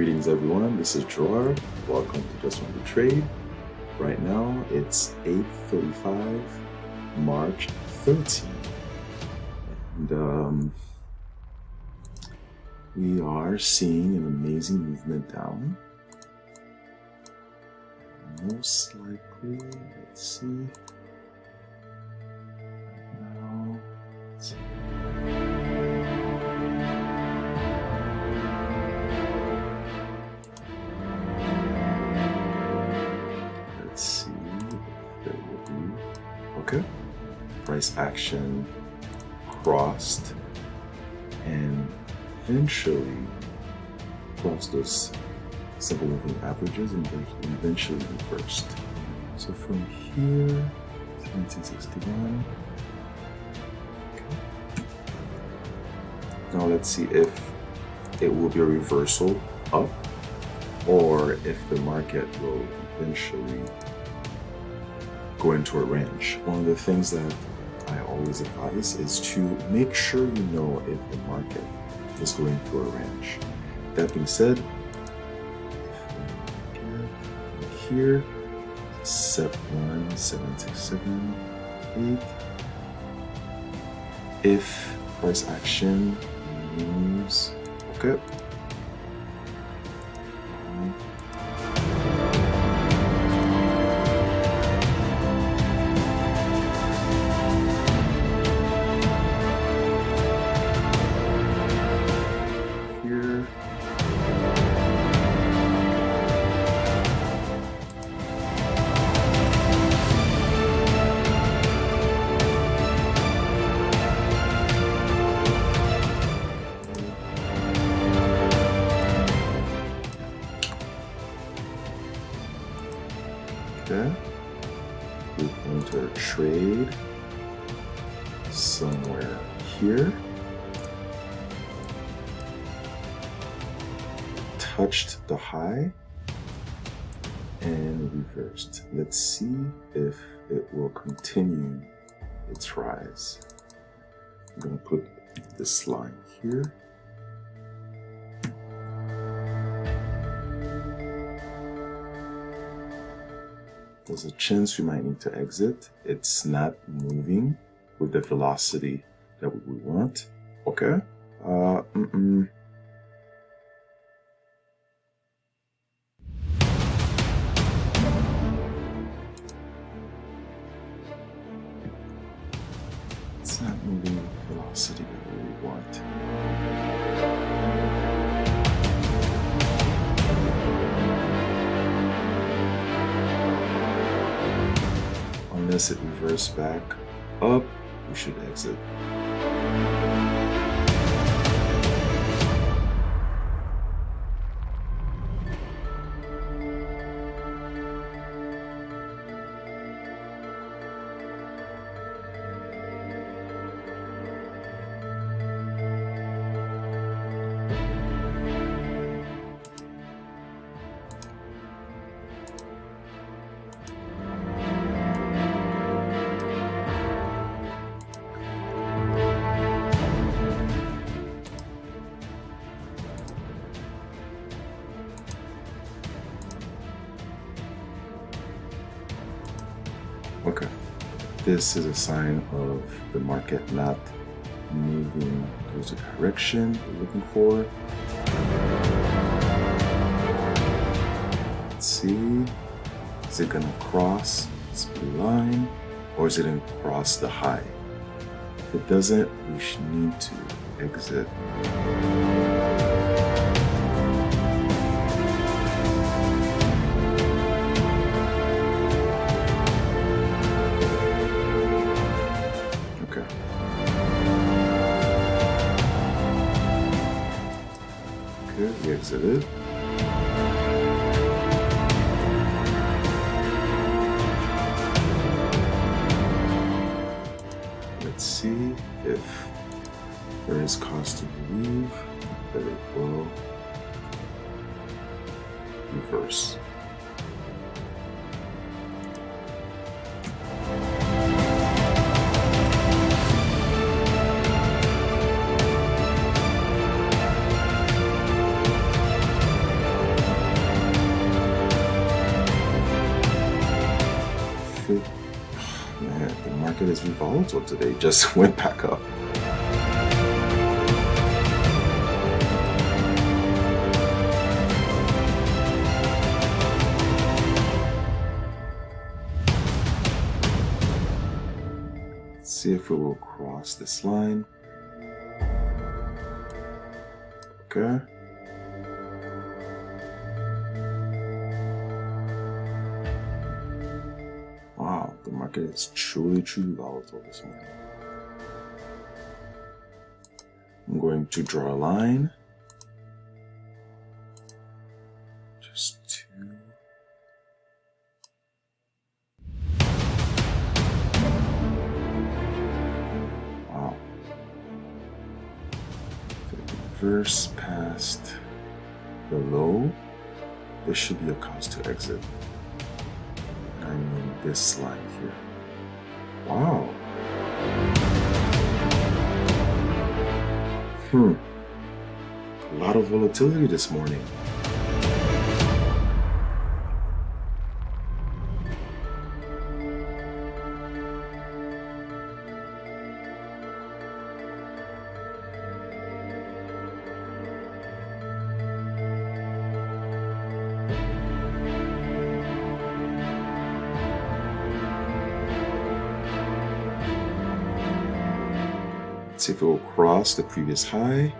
Greetings everyone, this is Gerard. Welcome to Just Want to Trade. Right now it's 8:35, March 13th. And we are seeing an amazing movement down. Most likely, let's see. Now, let's see. Let's see if there will be. Okay. Price action crossed and eventually crossed those simple moving averages and eventually reversed. So from here, 1761. Okay. Now let's see if it will be a reversal up or if the market will eventually go into a range. One of the things that I always advise is to make sure you know if the market is going through a range. That being said, here, set 1, 7, 6, 7, 8. If price action moves, okay. Okay, we enter a trade somewhere here. Touched the high and reversed. Let's see if it will continue its rise. I'm going to put this line here. There's a chance we might need to exit. It's not moving with the velocity that we want. Okay. It's not moving with the velocity that we want. Unless it reverses back up, we should exit. Okay, this is a sign of the market not moving towards the direction we're looking for. Let's see, is it gonna cross this blue line or is it gonna cross the high? If it doesn't, we should need to exit. We exited. Let's see if there is cause to believe that it will reverse. volatile today. Just went back up. Let's see if it will cross this line. Okay. Wow, the market is truly volatile this morning. I'm going to draw a line. Just two. Wow. If it reverse past the low, this should be a cause to exit. I mean this line here. Wow. A lot of volatility this morning. Let's see if it will cross the previous high.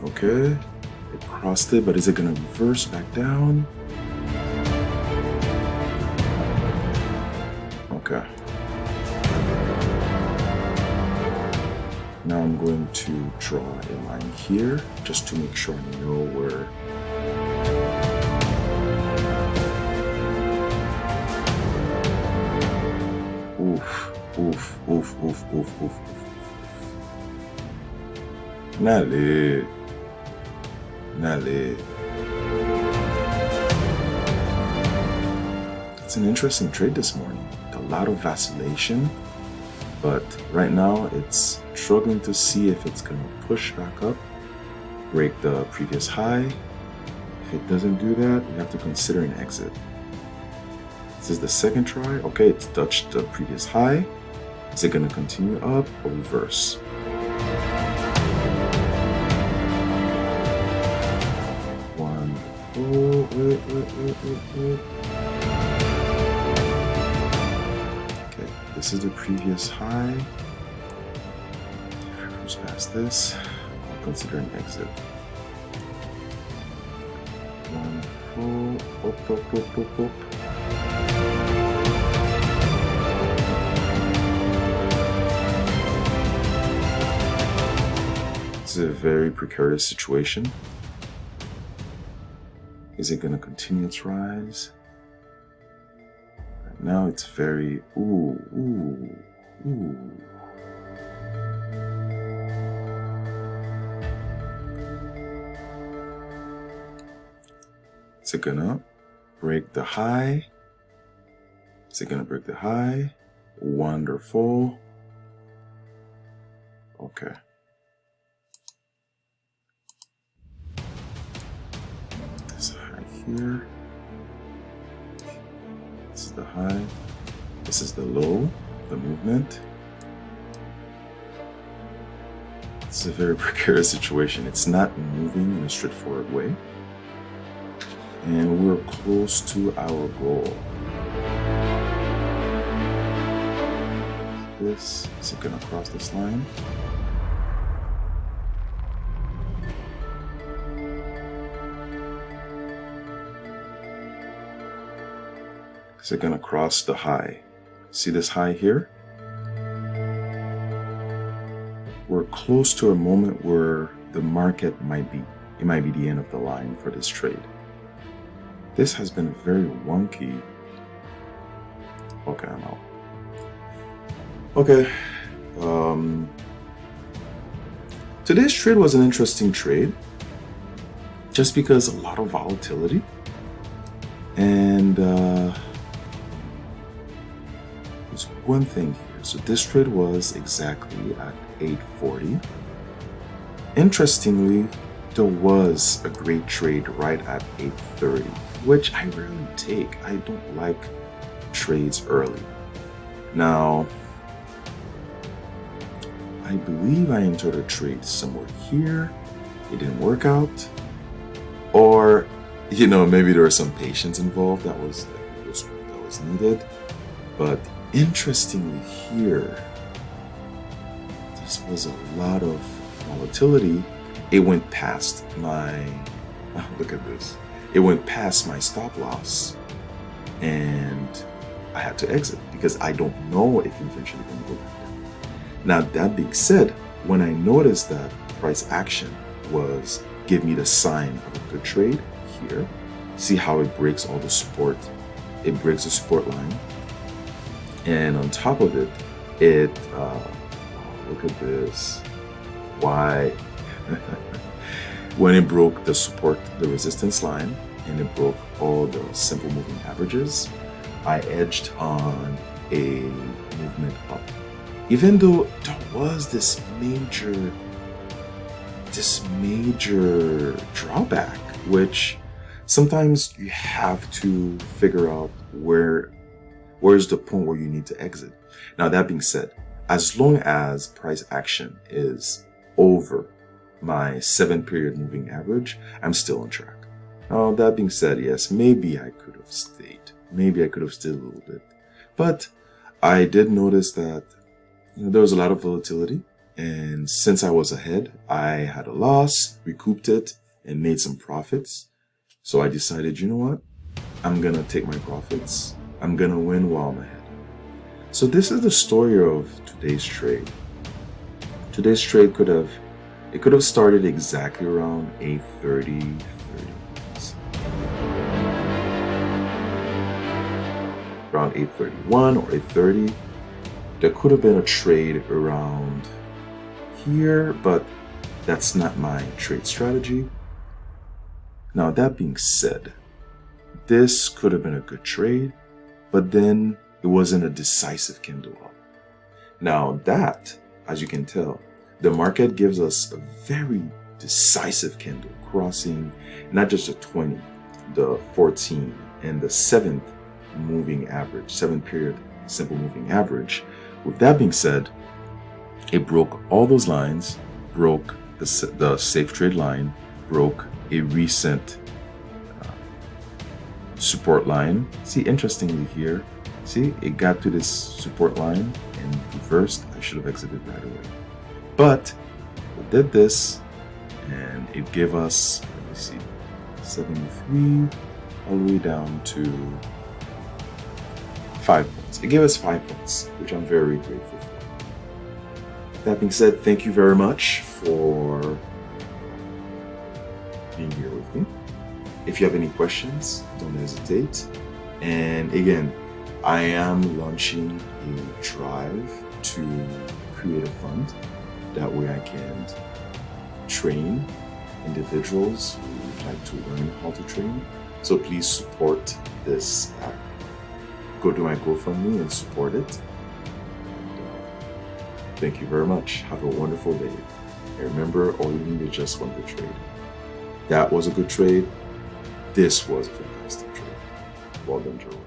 Okay, it crossed it, but is it going to reverse back down? Okay. Now I'm going to draw a line here just to make sure I know where oof. Not lit. It's an interesting trade this morning. A lot of vacillation, but right now it's struggling to see if it's going to push back up, break the previous high. If it doesn't do that, we have to consider an exit. This is the second try. Okay, it's touched the previous high. Is it going to continue up or reverse? One. Oh, wait. Okay, this is the previous high. If it goes past this, I'll consider an exit. One, up. It's a very precarious situation. Is it going to continue its rise? Right now it's very ooh. Is it gonna break the high? Is it gonna break the high? Wonderful. Okay. This high here. This is the high. This is the low, the movement. It's a very precarious situation. It's not moving in a straightforward way. And we're close to our goal. Is it gonna cross this line? Is it gonna cross the high? See this high here? We're close to a moment where the market might be the end of the line for this trade. This has been very wonky. Okay, I'm out. Okay. Today's trade was an interesting trade just because a lot of volatility. And there's one thing here. So this trade was exactly at 8:40. Interestingly, there was a great trade right at 8:30, which I rarely take. I don't like trades early. Now, I believe I entered a trade somewhere here. It didn't work out. Or, maybe there was some patience involved that was needed. But interestingly here, this was a lot of volatility. It went past look at this. It went past my stop loss, and I had to exit because I don't know if eventually going to go back down. Now, that being said, when I noticed that price action was give me the sign of a good trade here, see how it breaks all the support. It breaks the support line, and on top of it, look at this. Why? When it broke the resistance line, and it broke all the simple moving averages, I edged on a movement up. Even though there was this major drawback, which sometimes you have to figure out where's the point where you need to exit. Now, that being said, as long as price action is over my 7-period moving average, I'm still on track. Now, that being said, yes, maybe I could have stayed. Maybe I could have stayed a little bit. But I did notice that there was a lot of volatility. And since I was ahead, I had a loss, recouped it, and made some profits. So I decided, you know what? I'm going to take my profits. I'm going to win while I'm ahead. So this is the story of today's trade. Today's trade could have started exactly around 8:30. Around 8:31 or 8:30. There could have been a trade around here, but that's not my trade strategy. Now, that being said, this could have been a good trade, but then it wasn't a decisive candle up. Now, that, as you can tell, the market gives us a very decisive candle crossing not just the 20, the 14, and the 7th moving average, 7-period simple moving average. With that being said, it broke all those lines, broke the safe trade line, broke a recent support line. See, interestingly here, see, it got to this support line and reversed. I should have exited right away. But it did this, and it gave us, let me see, 73 all the way down to 5 points. It gave us 5 points, which I'm very grateful for. That being said, thank you very much for being here with me. If you have any questions, don't hesitate. And again, I am launching a drive to create a fund. That way I can train individuals who would like to learn how to train. So please support this app. Go to my GoFundMe and support it. Thank you very much. Have a wonderful day. And remember, all you need is just one good trade. That was a good trade. This was a fantastic trade. Well done, Joe.